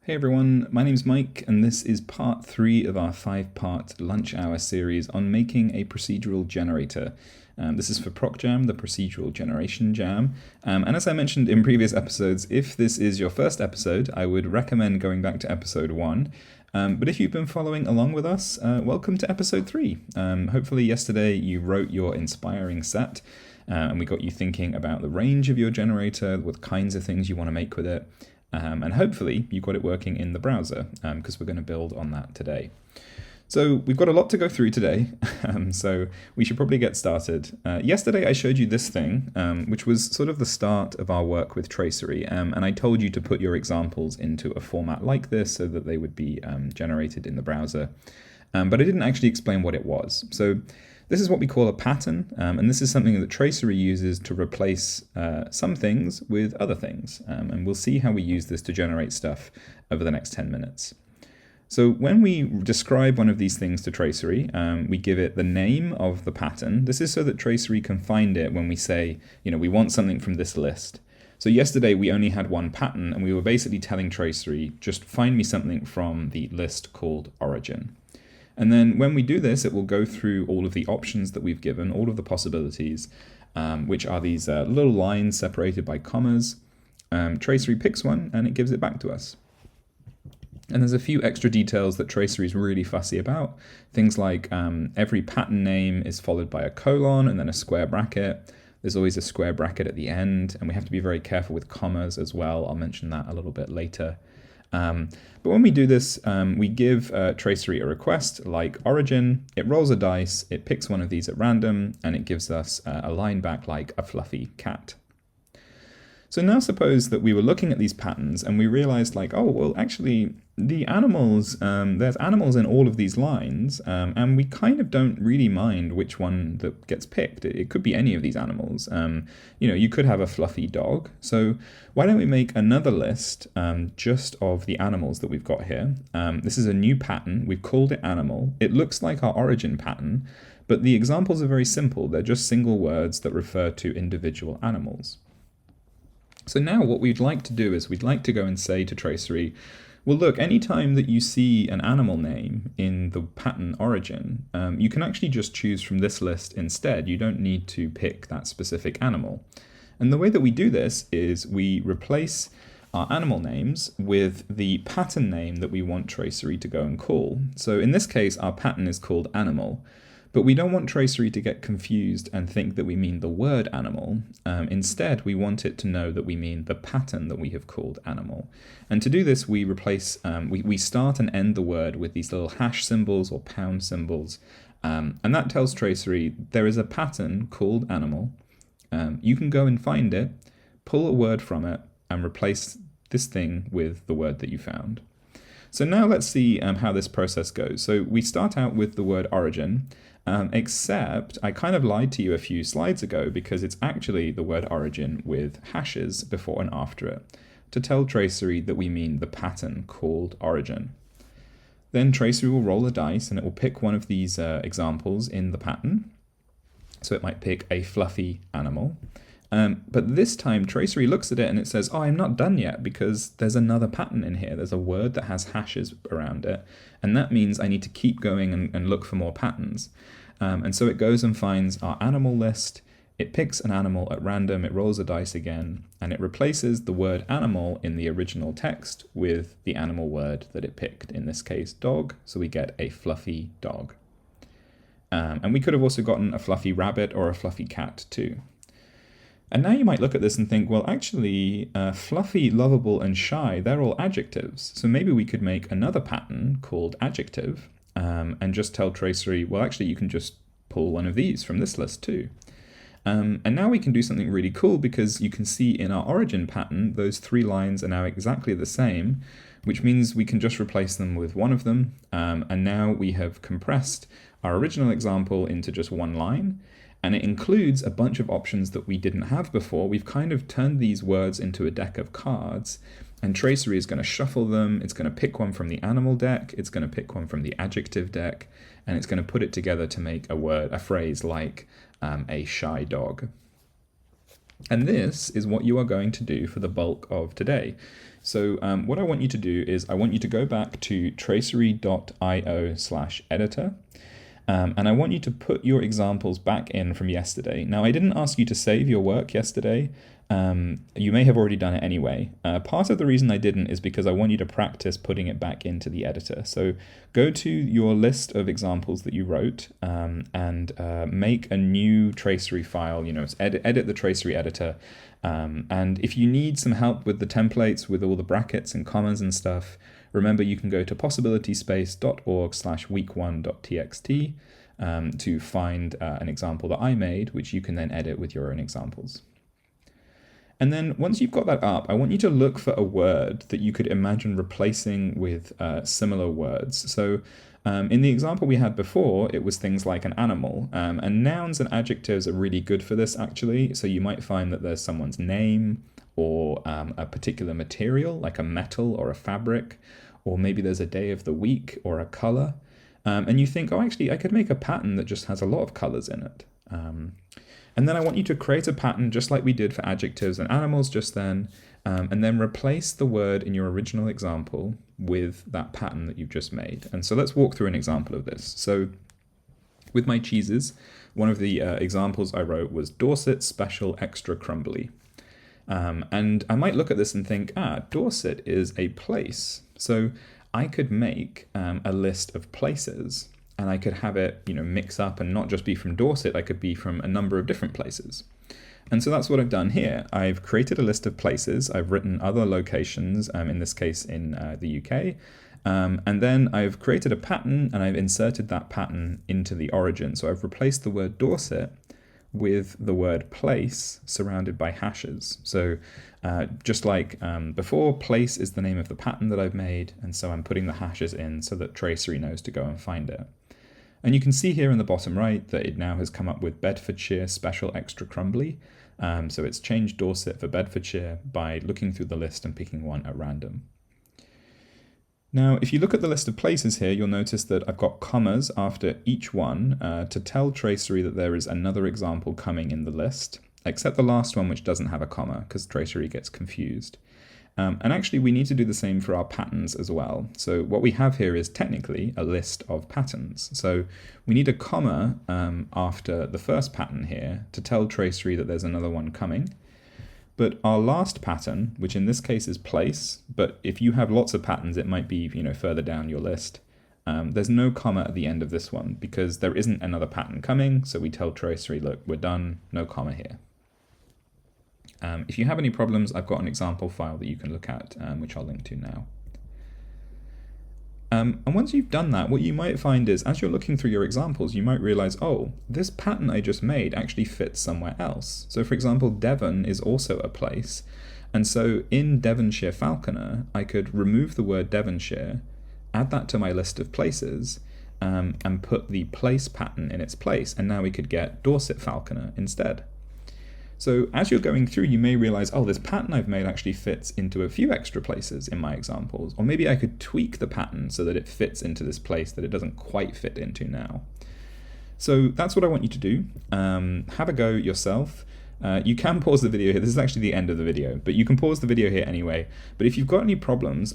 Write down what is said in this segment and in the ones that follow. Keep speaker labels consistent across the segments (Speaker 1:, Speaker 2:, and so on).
Speaker 1: Hey everyone, my name's Mike, and this is part 3 of our 5-part lunch hour series on making a procedural generator. This is for ProcJam, the procedural generation jam. And as I mentioned in previous episodes, if this is your first episode, I would recommend going back to episode 1. But if you've been following along with us, welcome to episode 3. Hopefully yesterday you wrote your inspiring set, and we got you thinking about the range of your generator, what kinds of things you want to make with it. And hopefully you got it working in the browser, because we're going to build on that today. So we've got a lot to go through today, so we should probably get started. Yesterday I showed you this thing, which was sort of the start of our work with Tracery, and I told you to put your examples into a format like this so that they would be generated in the browser. But I didn't actually explain what it was. So this is what we call a pattern, and this is something that Tracery uses to replace some things with other things. And we'll see how we use this to generate stuff over the next 10 minutes. So when we describe one of these things to Tracery, we give it the name of the pattern. This is so that Tracery can find it when we say, we want something from this list. So yesterday we only had one pattern, and we were basically telling Tracery, just find me something from the list called origin. And then when we do this, it will go through all of the options that we've given, all of the possibilities, which are these little lines separated by commas. Tracery picks one and it gives it back to us. And there's a few extra details that Tracery is really fussy about. Things like every pattern name is followed by a colon and then a square bracket. There's always a square bracket at the end, and we have to be very careful with commas as well. I'll mention that a little bit later. But when we do this, we give Tracery a request like origin, it rolls a dice, it picks one of these at random, and it gives us a line back like a fluffy cat. So now suppose that we were looking at these patterns and we realized actually the animals, there's animals in all of these lines, and we kind of don't really mind which one that gets picked. It could be any of these animals. You could have a fluffy dog. So why don't we make another list just of the animals that we've got here. This is a new pattern. We've called it animal. It looks like our origin pattern, but the examples are very simple. They're just single words that refer to individual animals. So now what we'd like to do is we'd like to go and say to Tracery, well, look, anytime that you see an animal name in the pattern origin, you can actually just choose from this list instead. You don't need to pick that specific animal. And the way that we do this is we replace our animal names with the pattern name that we want Tracery to go and call. So in this case, our pattern is called animal. But we don't want Tracery to get confused and think that we mean the word animal. Instead, we want it to know that we mean the pattern that we have called animal. And to do this, we replace, we start and end the word with these little hash symbols or pound symbols. And that tells Tracery there is a pattern called animal. You can go and find it, pull a word from it, and replace this thing with the word that you found. So now let's see how this process goes. So we start out with the word origin. Except I kind of lied to you a few slides ago because it's actually the word origin with hashes before and after it to tell Tracery that we mean the pattern called origin. Then Tracery will roll a dice and it will pick one of these examples in the pattern. So it might pick a fluffy animal. But this time Tracery looks at it and it says, oh, I'm not done yet because there's another pattern in here. There's a word that has hashes around it. And that means I need to keep going and look for more patterns. And so it goes and finds our animal list. It picks an animal at random. It rolls a dice again. And it replaces the word animal in the original text with the animal word that it picked. In this case, dog. So we get a fluffy dog. And we could have also gotten a fluffy rabbit or a fluffy cat too. And now you might look at this and think, well, actually, fluffy, lovable, and shy, they're all adjectives. So maybe we could make another pattern called adjective and just tell Tracery, well, actually, you can just pull one of these from this list too. And now we can do something really cool because you can see in our origin pattern, those 3 lines are now exactly the same, which means we can just replace them with one of them. And now we have compressed our original example into just one line. And it includes a bunch of options that we didn't have before. We've kind of turned these words into a deck of cards, and Tracery is going to shuffle them. It's going to pick one from the animal deck, it's going to pick one from the adjective deck, and it's going to put it together to make a phrase like a shy dog. And this is what you are going to do for the bulk of today. So what I want you to do is I want you to go back to tracery.io/editor. And I want you to put your examples back in from yesterday. Now, I didn't ask you to save your work yesterday. You may have already done it anyway. Part of the reason I didn't is because I want you to practice putting it back into the editor. So go to your list of examples that you wrote and make a new Tracery file. Edit the Tracery editor. And if you need some help with the templates, with all the brackets and commas and stuff, remember you can go to possibilityspace.org/week1.txt to find an example that I made, which you can then edit with your own examples. And then once you've got that up, I want you to look for a word that you could imagine replacing with similar words. So in the example we had before, it was things like an animal. And nouns and adjectives are really good for this, actually. So you might find that there's someone's name or a particular material, like a metal or a fabric, or maybe there's a day of the week or a color. And you think, oh, actually, I could make a pattern that just has a lot of colors in it. And then I want you to create a pattern just like we did for adjectives and animals just then, and then replace the word in your original example with that pattern that you've just made. And so let's walk through an example of this. So with my cheeses, one of the examples I wrote was Dorset Special Extra Crumbly. And I might look at this and think, Dorset is a place. So I could make a list of places, and I could have it, mix up and not just be from Dorset, I could be from a number of different places. And so that's what I've done here. I've created a list of places. I've written other locations, in this case in the UK. And then I've created a pattern and I've inserted that pattern into the origin. So I've replaced the word Dorset with the word place surrounded by hashes. So just like before, place is the name of the pattern that I've made. And so I'm putting the hashes in so that Tracery knows to go and find it. And you can see here in the bottom right that it now has come up with Bedfordshire Special Extra Crumbly. So it's changed Dorset for Bedfordshire by looking through the list and picking one at random. Now, if you look at the list of places here, you'll notice that I've got commas after each one to tell Tracery that there is another example coming in the list, except the last one, which doesn't have a comma, because Tracery gets confused. And actually, we need to do the same for our patterns as well. So what we have here is technically a list of patterns. So we need a comma after the first pattern here to tell Tracery that there's another one coming. But our last pattern, which in this case is place, but if you have lots of patterns, it might be further down your list. There's no comma at the end of this one because there isn't another pattern coming. So we tell Tracery, look, we're done, no comma here. If you have any problems, I've got an example file that you can look at, which I'll link to now. And once you've done that, what you might find is, as you're looking through your examples, you might realize, oh, this pattern I just made actually fits somewhere else. So for example, Devon is also a place. And so in Devonshire Falconer, I could remove the word Devonshire, add that to my list of places, and put the place pattern in its place. And now we could get Dorset Falconer instead. So as you're going through, you may realize, oh, this pattern I've made actually fits into a few extra places in my examples. Or maybe I could tweak the pattern so that it fits into this place that it doesn't quite fit into now. So that's what I want you to do. Have a go yourself. You can pause the video here. This is actually the end of the video, but you can pause the video here anyway. But if you've got any problems,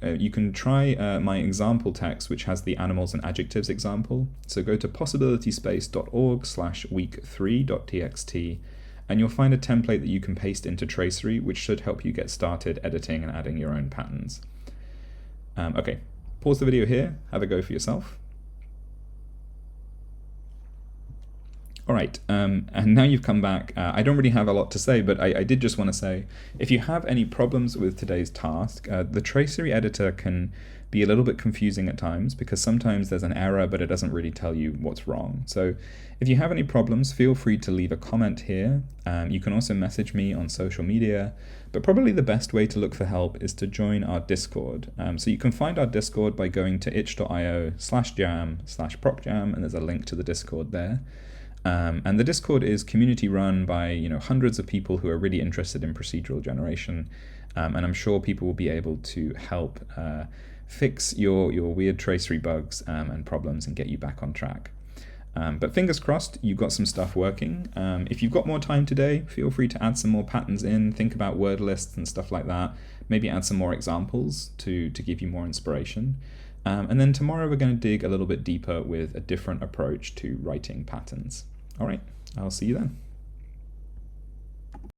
Speaker 1: you can try my example text, which has the animals and adjectives example. So go to possibilityspace.org/week3.txt. And you'll find a template that you can paste into Tracery, which should help you get started editing and adding your own patterns. Okay, pause the video here, have a go for yourself. All right, and now you've come back. I don't really have a lot to say, but I did just want to say, if you have any problems with today's task, the Tracery editor can be a little bit confusing at times because sometimes there's an error, but it doesn't really tell you what's wrong. So if you have any problems, feel free to leave a comment here. You can also message me on social media, but probably the best way to look for help is to join our Discord. So you can find our Discord by going to itch.io/jam/procjam, and there's a link to the Discord there. And the Discord is community run by hundreds of people who are really interested in procedural generation, and I'm sure people will be able to help fix your weird Tracery bugs and problems and get you back on track. But fingers crossed, you've got some stuff working. If you've got more time today, feel free to add some more patterns in, think about word lists and stuff like that. Maybe add some more examples to give you more inspiration. And then tomorrow we're going to dig a little bit deeper with a different approach to writing patterns. All right, I'll see you then.